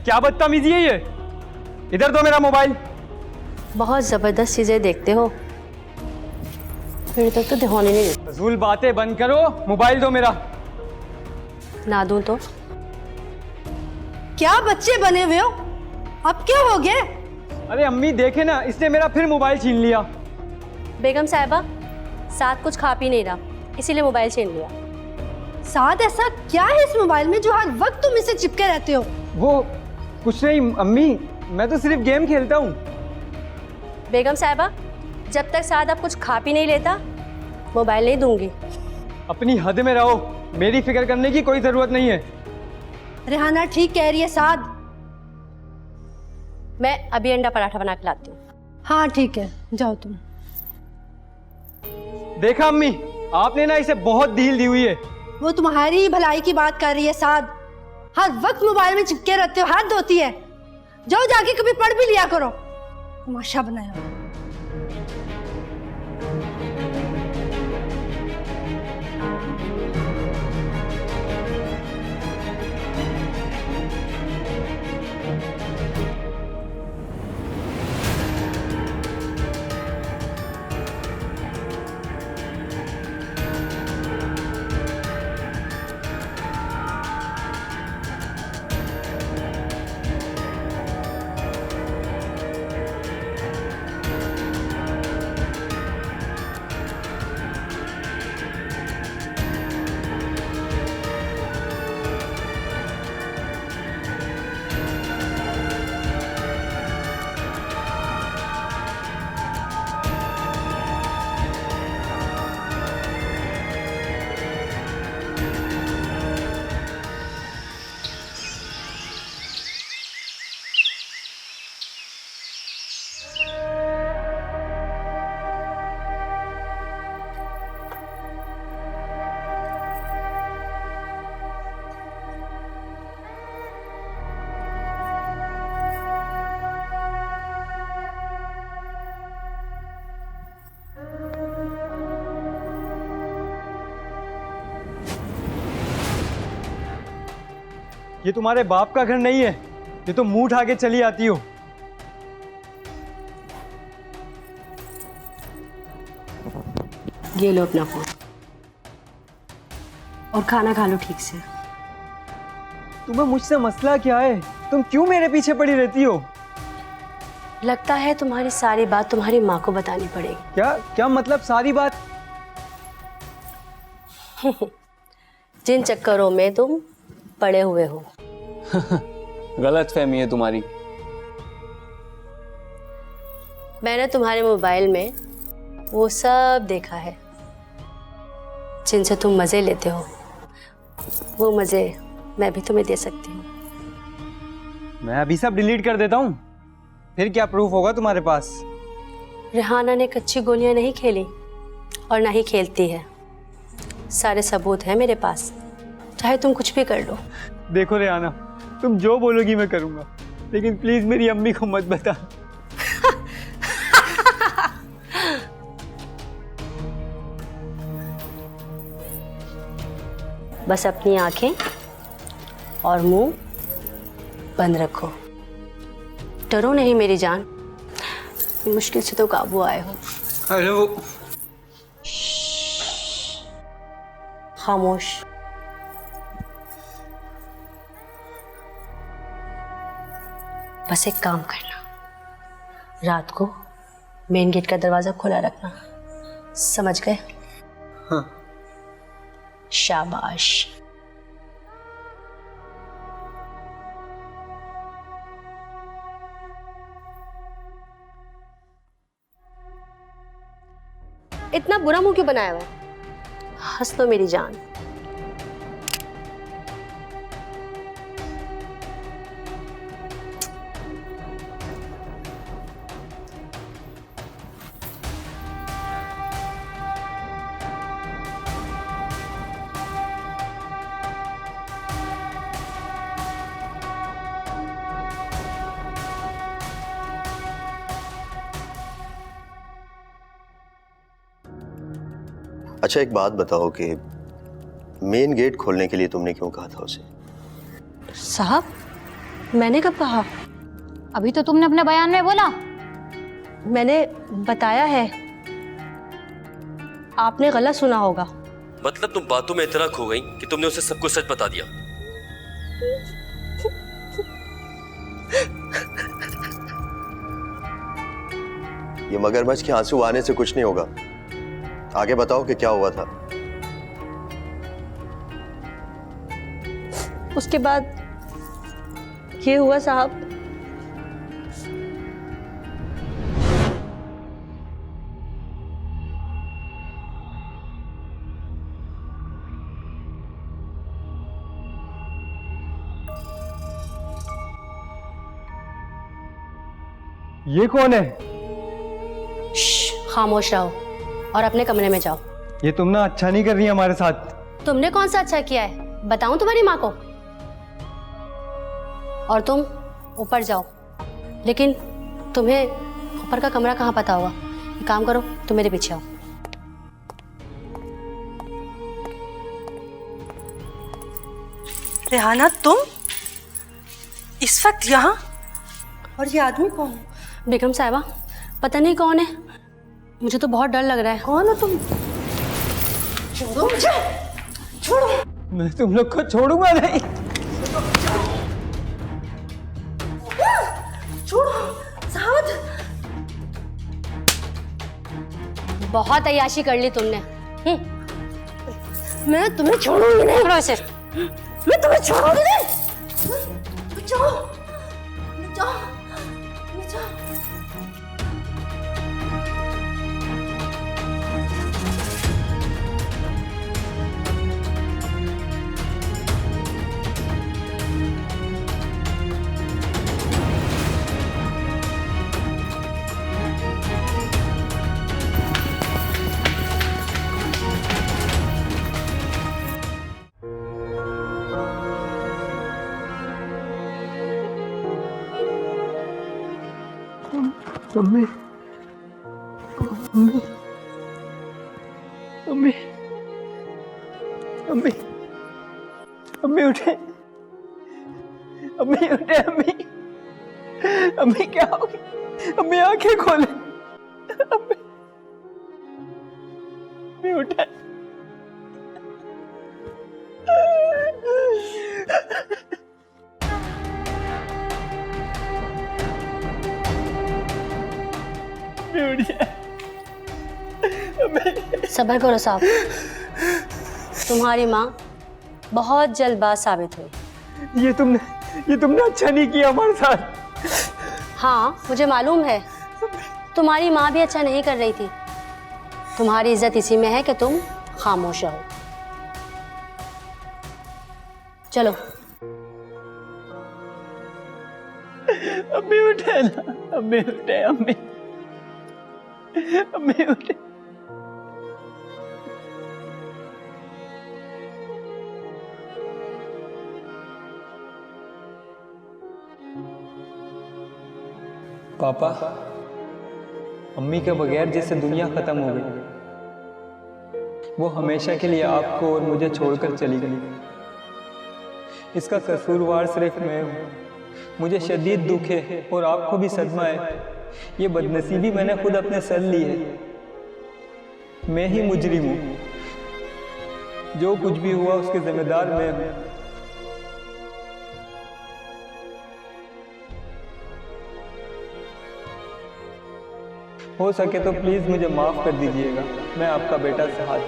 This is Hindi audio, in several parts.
क्या बदतमीजी है ये? इधर दो मेरा मोबाइल। बहुत जबरदस्त चीजें देखते हो, मेरे तक तो ध्यान ही नहीं। फजूल बातें बंद करो, मोबाइल दो मेरा। ना दूं तो? क्या बच्चे बने हुए हो? अब क्या हो गया? अरे अम्मी देखे ना, इसने मेरा फिर मोबाइल छीन लिया। बेगम साहिबा, साथ कुछ खा पी नहीं रहा, इसीलिए मोबाइल छीन लिया। साथ ऐसा क्या है इस मोबाइल में जो हर वक्त तुम इसे चिपके रहते हो? वो कुछ नहीं अम्मी, मैं तो सिर्फ गेम खेलता हूँ। बेगम साहिबा, जब तक साथ आप कुछ खा पी नहीं लेता, मोबाइल नहीं दूंगी। अपनी हद में रहो, मेरी फिक्र करने की कोई जरूरत नहीं है। रेहाना ठीक कह रही है साद। मैं अभी अंडा पराठा बना के लाती हूँ। हाँ ठीक है, जाओ तुम। देखा अम्मी, आपने ना इसे बहुत ढील दी हुई है। वो तुम्हारी ही भलाई की बात कर रही है साद। हर वक्त मोबाइल में चिपके रहते हो, हाथ धोती है। जाओ जाके कभी पढ़ भी लिया करो। तमाशा बनाया। ये तुम्हारे बाप का घर नहीं है, ये तो मुंह उठा के चली आती हो। ये लो अपना फोन और खाना खा लो ठीक से। तुम्हें मुझसे मसला क्या है? तुम क्यों मेरे पीछे पड़ी रहती हो? लगता है तुम्हारी सारी बात तुम्हारी माँ को बतानी पड़ेगी। क्या क्या मतलब सारी बात? जिन चक्करों में तुम पड़े हुए हो। गलत फहमी है तुम्हारी। मैंने तुम्हारे मोबाइल में वो सब देखा है जिनसे तुम मजे लेते हो। वो मजे मैं भी तुम्हें दे सकती हूँ। मैं अभी सब डिलीट कर देता हूँ, फिर क्या प्रूफ होगा तुम्हारे पास? रेहाना ने कच्ची गोलियां नहीं खेली और ना ही खेलती है। सारे सबूत हैं मेरे पास, चाहे तुम कुछ भी कर लो। देखो रेहाना, तुम जो बोलोगी मैं करूँगा, लेकिन प्लीज मेरी अम्मी को मत बता। बस अपनी आंखें और मुंह बंद रखो। डरो नहीं मेरी जान, मुश्किल से तो काबू आए हो। अरे वो खामोश। बस एक काम करना, रात को मेन गेट का दरवाजा खुला रखना, समझ गए? हाँ। शाबाश। इतना बुरा मुंह क्यों बनाया हुआ है? हंस तो मेरी जान। अच्छा एक बात बताओ कि मेन गेट खोलने के लिए तुमने क्यों कहा था उसे? साहब, मैंने कब कहा? अभी तो तुमने अपने बयान में बोला। मैंने बताया है, आपने गलत सुना होगा। मतलब तुम बातों में इतना खो गई कि तुमने उसे सब कुछ सच बता दिया। ये मगरमच्छ के आंसू आने से कुछ नहीं होगा। आगे बताओ कि क्या हुआ था। उसके बाद ये हुआ साहब, ये कौन है? खामोश रहो और अपने कमरे में जाओ। ये तुम ना अच्छा नहीं कर रही हमारे साथ। तुमने कौन सा अच्छा किया है, बताऊं तुम्हारी माँ को? और तुम ऊपर जाओ, लेकिन तुम्हें ऊपर का कमरा कहाँ पता होगा। एक काम करो, तुम मेरे पीछे आओ। रेहाना, तुम इस वक्त यहाँ? और ये आदमी कौन है? बेगम साहिबा, पता नहीं कौन है, मुझे तो बहुत डर लग रहा है। कौन हो तुम? छोड़ो मुझे, छोड़ो। मैं तुम लोग को छोड़ूंगा नहीं। छोड़ो साद। बहुत अय्याशी कर ली तुमने। मैं तुम्हें छोड़ूंगी नहीं। छोड़ो इसे। मैं तुम्हें छोड़ूंगी नहीं। बचाओ, बचाओ, बचाओ। अम्मी, अम्मी, अम्मी, अम्मी, अम्मी उठे, अम्मी उठे, अम्मी, अम्मी क्या हो गया? अम्मी आंखें खोले, अम्मी, अम्मी उठे। सब्र करो साहब, तुम्हारी माँ बहुत जल्दबाज साबित हुई। ये तुमने अच्छा नहीं किया हमारे साथ। हाँ, मुझे मालूम है, तुम्हारी माँ भी अच्छा नहीं कर रही थी। तुम्हारी इज्जत इसी में है कि तुम खामोश रहो। चलो। अम्मी उठे ना, अम्मी उठे, अम्मी, अम्मी उठे। पापा, अम्मी के बगैर जैसे दुनिया खत्म हो गई। वो हमेशा के लिए आपको और मुझे छोड़कर चली गई। इसका कसूरवार सिर्फ मैं हूँ। मुझे शदीद दुख है और आपको भी सदमा है। ये बदनसीबी मैंने खुद अपने सर ली है। मैं ही मुजरिम हूँ। जो कुछ भी हुआ उसके जिम्मेदार मैं हूँ। हो सके तो प्लीज मुझे माफ कर दीजिएगा। मैं आपका बेटा सहाद।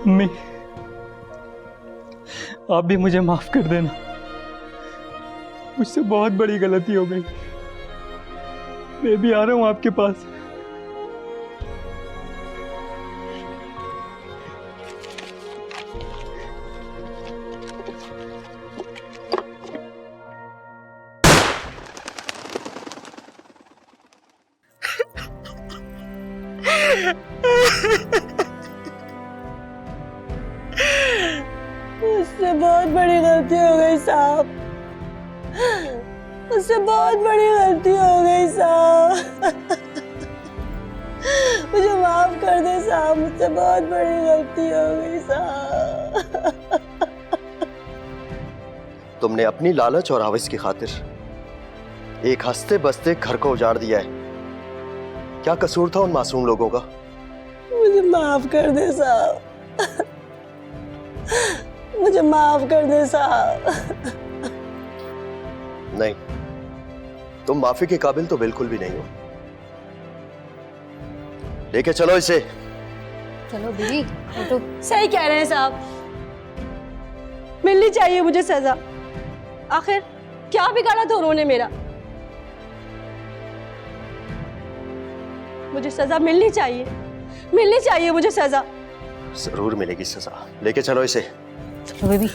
अम्मी, आप भी मुझे माफ कर देना। मुझसे बहुत बड़ी गलती हो गई। मैं भी आ रहा हूं आपके पास। मुझसे बहुत बड़ी गलती हो गई साहब, मुझसे बहुत बड़ी गलती हो गई साहब। मुझे माफ कर दे साहब, मुझसे बहुत बड़ी गलती हो गई साहब। तुमने अपनी लालच और आवेश की खातिर एक हंसते बसते घर को उजाड़ दिया है। क्या कसूर था उन मासूम लोगों का? मुझे माफ कर दे साहब, मुझे माफ कर दे साहब। नहीं, तुम माफी के काबिल तो बिल्कुल भी नहीं हो। लेके चलो इसे। चलो बीवी तो सही कह रहे हैं साहब, मिलनी चाहिए मुझे सजा। आखिर क्या बिगाड़ा था उन्होंने मेरा? मुझे सजा मिलनी चाहिए मुझे सजा। जरूर मिलेगी सजा। लेके चलो इसे। चलो बेबी।